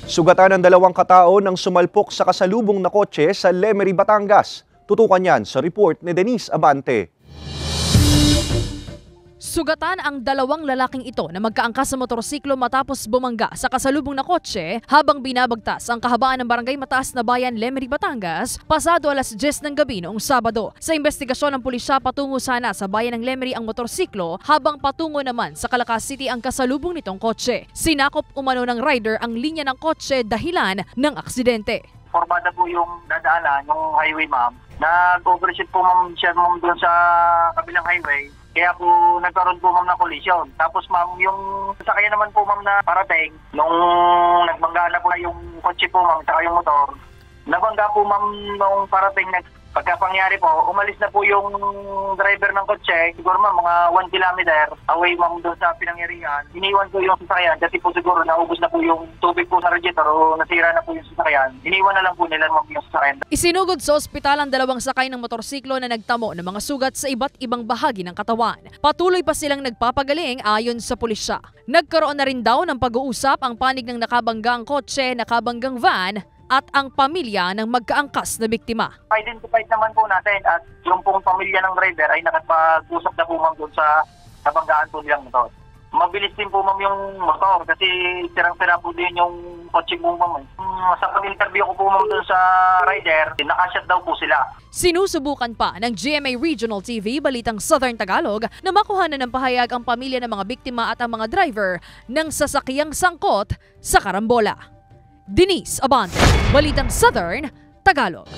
Sugatan ng dalawang katao nang sumalpok sa kasalubong na kotse sa Lemery, Batangas. Tutukan yan sa report ni Denise Abante. Sugatan ang dalawang lalaking ito na magkaangkas sa motorsiklo matapos bumangga sa kasalubong na kotse habang binabagtas ang kahabaan ng Barangay Mataas na Bayan, Lemery, Batangas pasado alas 10 ng gabi noong Sabado. Sa investigasyon ng pulisya, patungo sana sa bayan ng Lemery ang motorsiklo habang patungo naman sa Calacas City ang kasalubong nitong kotse. Sinakop umano ng rider ang linya ng kotse dahilan ng aksidente. Formada po yung dadaanan, yung highway ma'am. Nag-overshoot po ma'am siya ma'am doon sa kabilang highway. Kaya po nagkaroon po ma'am na collision. Tapos ma'am, yung sakaya naman po ma'am na parating, nung nagmangga na po yung kotse po ma'am, saka yung motor, nabangga po ma'am nung parating, pagkapangyari po, umalis na po yung driver ng kotse, siguro ma'am mga 1 kilometer away ma'am doon sa pinangyarihan. Iniwan po yung sasakyan kasi po siguro naubos na po yung tubig po sa radiator o nasira na po yung sasakyan. Iniwan na lang po nila ma'am yung sasakyan. Isinugod sa ospital ang dalawang sakay ng motorsiklo na nagtamo ng mga sugat sa iba't ibang bahagi ng katawan. Patuloy pa silang nagpapagaling ayon sa pulisya. Nagkaroon na rin daw ng pag-uusap ang panig ng nakabanggang kotse, nakabanggang van, at ang pamilya ng magkaangkas na biktima. Identified naman po natin at yung pong pamilya ng driver ay nakapag-usap na po ma'am doon sa nabanggaan po nilang motor. Mabilis din po ma'am yung motor kasi sirang-sira po din yung kotse po ma'am. Sa pag-interview ko po ma'am doon sa rider, nakashut daw po sila. Sinusubukan pa ng GMA Regional TV Balitang Southern Tagalog na makuhanan ng pahayag ang pamilya ng mga biktima at ang mga driver ng sasakyang sangkot sa karambola. Denise Abante, Balitang Southern Tagalog.